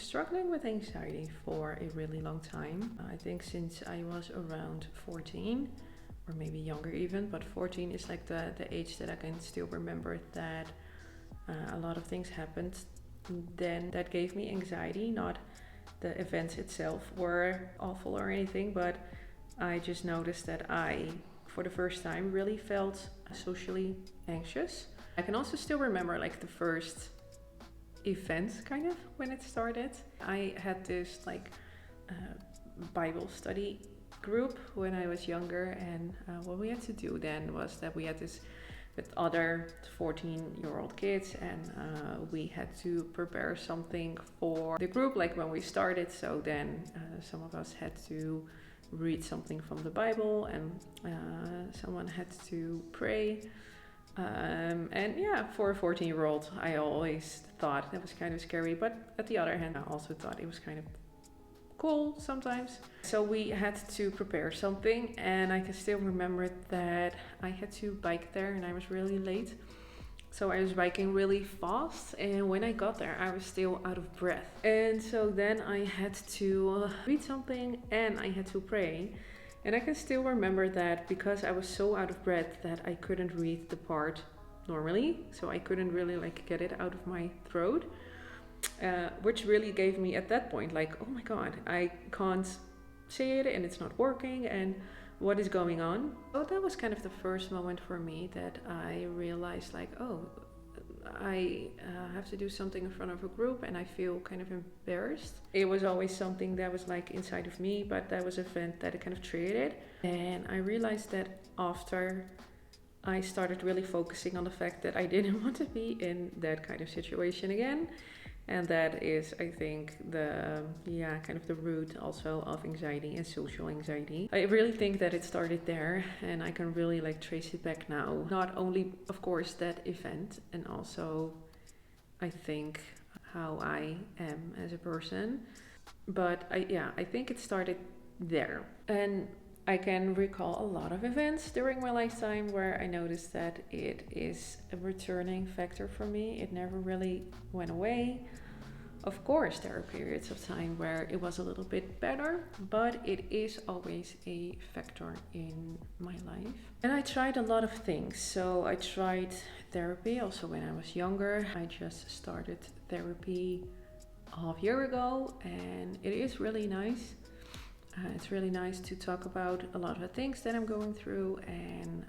struggling with anxiety for a really long time. I think since I was around 14 or maybe younger even, but 14 is like the age that I can still remember that a lot of things happened then that gave me anxiety. Not the events itself were awful or anything, but I just noticed that I, for the first time, really felt socially anxious. I can also still remember like the first event kind of when it started. I had this like Bible study group when I was younger, and what we had to do then was that we had this with other 14-year-old kids, and we had to prepare something for the group like when we started. So then some of us had to read something from the Bible, and someone had to pray. And yeah, for a 14-year-old, I always thought that was kind of scary, but at the other hand, I also thought it was kind of cool sometimes. So we had to prepare something, and I can still remember that I had to bike there and I was really late. So I was biking really fast, and when I got there I was still out of breath. And so then I had to read something and I had to pray. And I can still remember that because I was so out of breath that I couldn't read the part normally. So I couldn't really like get it out of my throat. Which really gave me at that point like, oh my god, I can't say it and it's not working, and what is going on? So that was kind of the first moment for me that I realized like, oh, I have to do something in front of a group and I feel kind of embarrassed. It was always something that was like inside of me, but that was an event that it kind of triggered. And I realized that after I started really focusing on the fact that I didn't want to be in that kind of situation again. And that is, I think, the kind of the root also of anxiety and social anxiety. I really think that it started there, and I can really like trace it back now. Not only, of course, that event, and also I think how I am as a person, but I think it started there. And I can recall a lot of events during my lifetime where I noticed that it is a returning factor for me. It never really went away. Of course, there are periods of time where it was a little bit better, but it is always a factor in my life. And I tried a lot of things. So I tried therapy also when I was younger. I just started therapy a half year ago, and it is really nice. It's really nice to talk about a lot of the things that I'm going through and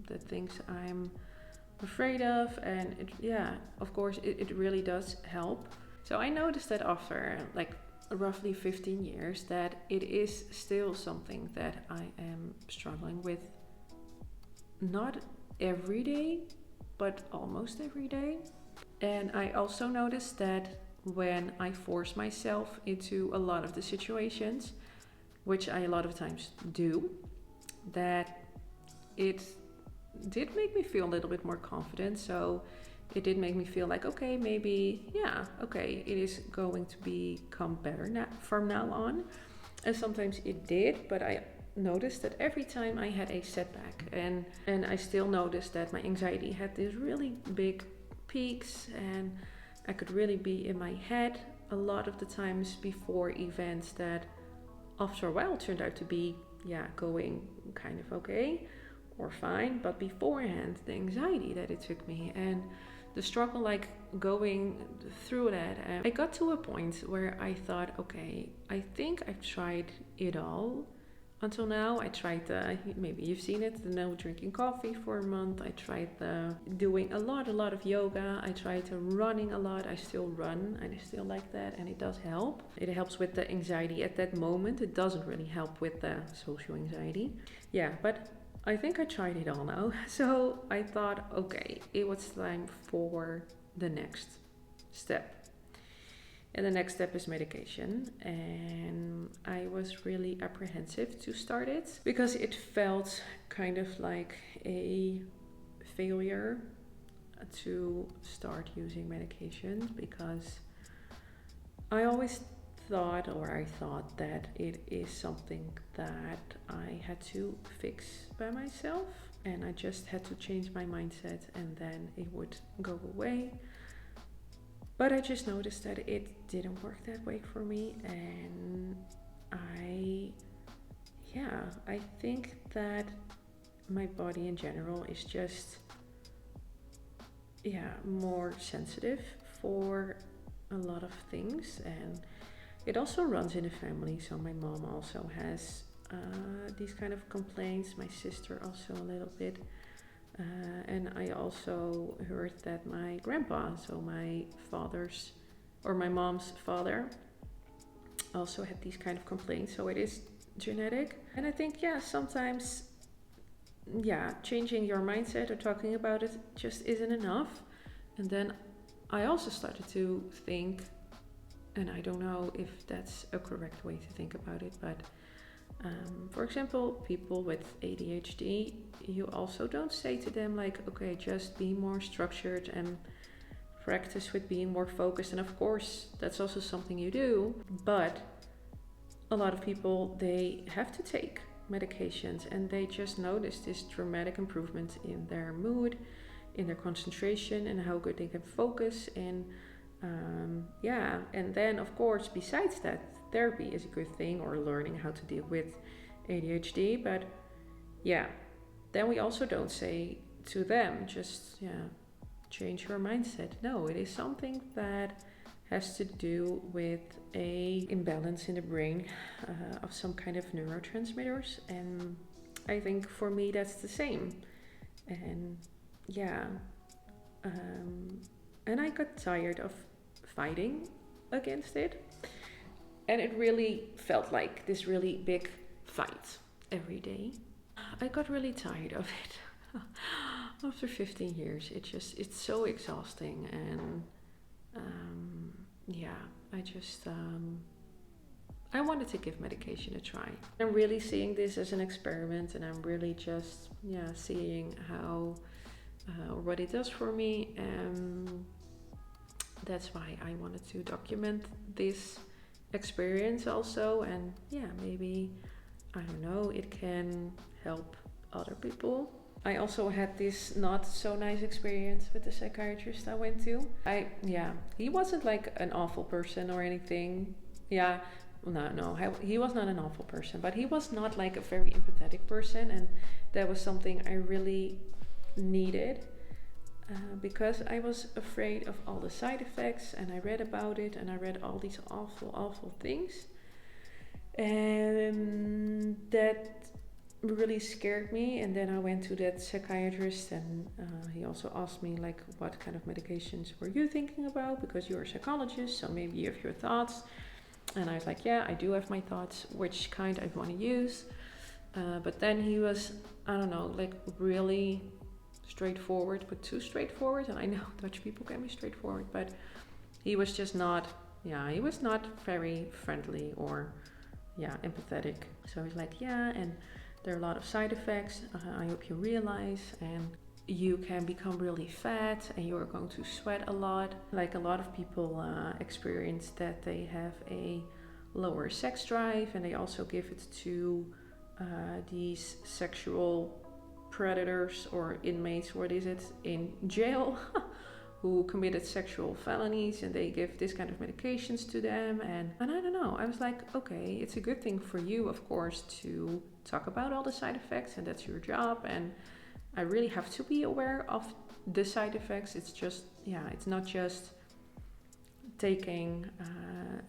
the things I'm afraid of. And of course, it really does help. So I noticed that after like roughly 15 years that it is still something that I am struggling with. Not every day, but almost every day. And I also noticed that when I force myself into a lot of the situations, which I a lot of times do, that it did make me feel a little bit more confident. So it did make me feel like, okay, maybe, it is going to become better now, from now on. And sometimes it did, but I noticed that every time I had a setback, and I still noticed that my anxiety had these really big peaks, and I could really be in my head a lot of the times before events that after a while turned out to be going kind of okay or fine, but beforehand the anxiety that it took me and the struggle like going through that, I got to a point where I thought, okay, I think I've tried it all until now. I tried maybe you've seen it, the no drinking coffee for a month. I tried doing a lot of yoga. I tried running a lot. I still run and I still like that, and it does help. It helps with the anxiety at that moment. It doesn't really help with the social anxiety. But I think I tried it all now. So I thought, okay, it was time for the next step. And the next step is medication. And I was really apprehensive to start it because it felt kind of like a failure to start using medication, because I thought that it is something that I had to fix by myself, and I just had to change my mindset and then it would go away. But I just noticed that it didn't work that way for me, and I, yeah, I think that my body in general is just, yeah, more sensitive for a lot of things, and it also runs in the family. So my mom also has these kind of complaints, my sister also a little bit. And I also heard that my grandpa, so my father's or my mom's father, also had these kind of complaints. So it is genetic. And I think, yeah, sometimes, yeah, changing your mindset or talking about it just isn't enough. And then I also started to think, and I don't know if that's a correct way to think about it, but for example, people with ADHD, you also don't say to them like, okay, just be more structured and practice with being more focused. And of course, that's also something you do, but a lot of people, they have to take medications and they just notice this dramatic improvement in their mood, in their concentration, and how good they can focus. And yeah, and then of course, besides that, therapy is a good thing, or learning how to deal with ADHD. But yeah, then we also don't say to them, just, yeah, change your mindset. No, it is something that has to do with a imbalance in the brain of some kind of neurotransmitters, and I think for me that's the same. And yeah, and I got tired of fighting against it, and it really felt like this really big fight every day. I got really tired of it. After 15 years, it's so exhausting, and yeah, I wanted to give medication a try. I'm really seeing this as an experiment, and I'm really just, yeah, seeing how or what it does for me. And that's why I wanted to document this experience also. And yeah, maybe, I don't know, it can help other people. I also had this not so nice experience with the psychiatrist I went to. He wasn't like an awful person or anything. Yeah, no, he was not an awful person, but he was not like a very empathetic person, and that was something I really needed. Because I was afraid of all the side effects, and I read about it, and I read all these awful things, and that really scared me. And then I went to that psychiatrist, and he also asked me like, what kind of medications were you thinking about, because you're a psychologist, so maybe you have your thoughts. And I was like, yeah, I do have my thoughts, which kind I want to use. But then he was, I don't know, like really straightforward, but too straightforward. And I know Dutch people can be straightforward, but he was just not, he was not very friendly or, empathetic. So he's like, yeah, and there are a lot of side effects. I hope you realize, and you can become really fat, and you are going to sweat a lot. Like a lot of people experience that they have a lower sex drive, and they also give it to these sexual predators or inmates, what is it, in jail, who committed sexual felonies, and they give this kind of medications to them. And I don't know, I was like, okay, it's a good thing for you, of course, to talk about all the side effects, and that's your job, and I really have to be aware of the side effects. It's just, it's not just taking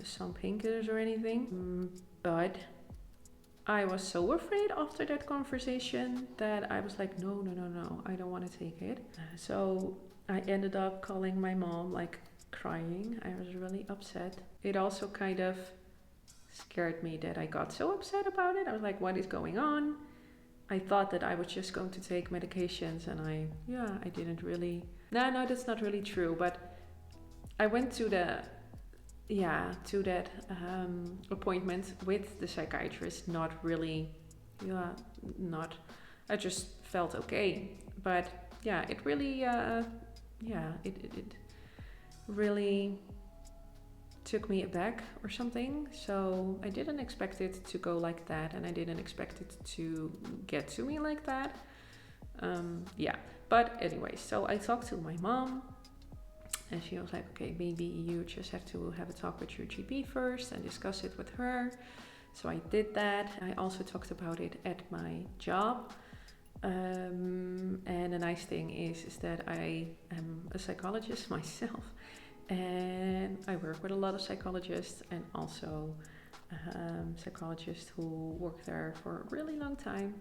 some painkillers or anything. But I was so afraid after that conversation that I was like, no, I don't want to take it. So I ended up calling my mom, like crying. I was really upset. It also kind of scared me that I got so upset about it. I was like, what is going on? I thought that I was just going to take medications, and I didn't really. No, that's not really true. But I went to that appointment with the psychiatrist, not really, I just felt okay. But yeah, it really, it really took me aback or something. So I didn't expect it to go like that, and I didn't expect it to get to me like that. But anyway, so I talked to my mom, And she was like, okay, maybe you just have to have a talk with your GP first and discuss it with her. So I did that. I also talked about it at my job. And the nice thing is that I am a psychologist myself. And I work with a lot of psychologists and also psychologists who work there for a really long time.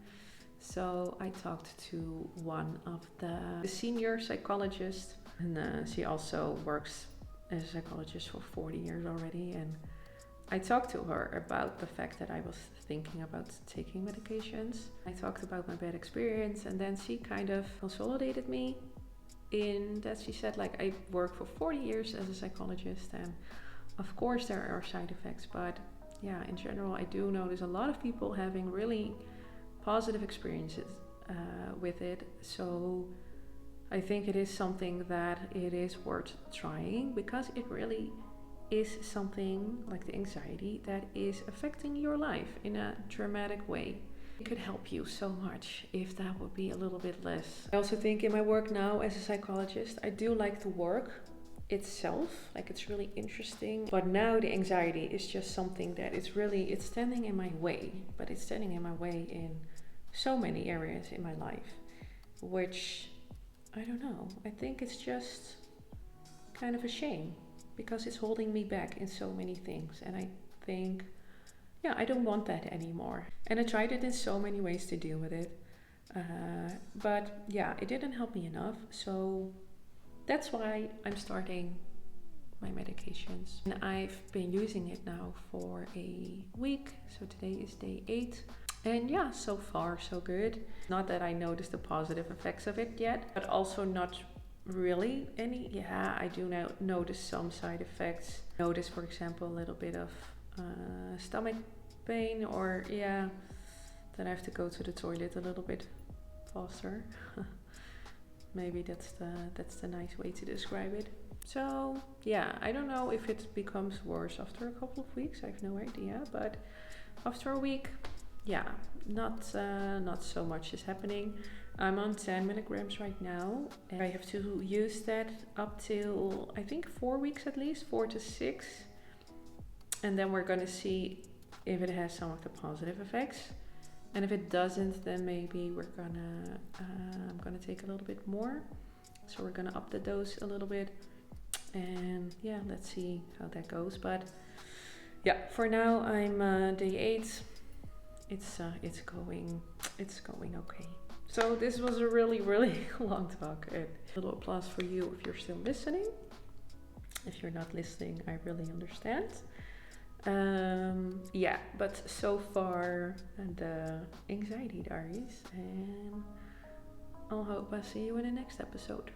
So I talked to one of the senior psychologists, and she also works as a psychologist for 40 years already. And I talked to her about the fact that I was thinking about taking medications. I talked about my bad experience, and then she kind of consolidated me in that. She said, like, I worked for 40 years as a psychologist, and of course there are side effects, but yeah, in general I do notice a lot of people having really positive experiences with it. So I think it is something that it is worth trying, because it really is something like the anxiety that is affecting your life in a dramatic way. It could help you so much if that would be a little bit less. I also think in my work now as a psychologist, I do like the work itself, like it's really interesting. But now the anxiety is just something that it's standing in my way, but it's standing in my way in so many areas in my life, which I don't know. I think it's just kind of a shame, because it's holding me back in so many things. And I think, yeah, I don't want that anymore. And I tried it in so many ways to deal with it. But yeah, it didn't help me enough. So that's why I'm starting my medications. And I've been using it now for a week. So today is day 8. And yeah, so far so good. Not that I noticed the positive effects of it yet, but also not really any. Yeah, I do now notice some side effects. Notice, for example, a little bit of stomach pain, or yeah, that I have to go to the toilet a little bit faster. Maybe that's the nice way to describe it. So yeah, I don't know if it becomes worse after a couple of weeks. I have no idea, but after a week, yeah, not so much is happening. I'm on 10 milligrams right now, and I have to use that up till I think 4 weeks at least, 4 to 6, and then we're gonna see if it has some of the positive effects. And if it doesn't, then maybe I'm gonna take a little bit more. So we're gonna up the dose a little bit, and yeah, let's see how that goes. But yeah, for now I'm day 8. It's going okay. So this was a really, really long talk. A little applause for you if you're still listening. If you're not listening, I really understand. Yeah, but so far the Anxiety Diaries, and I'll hope I see you in the next episode.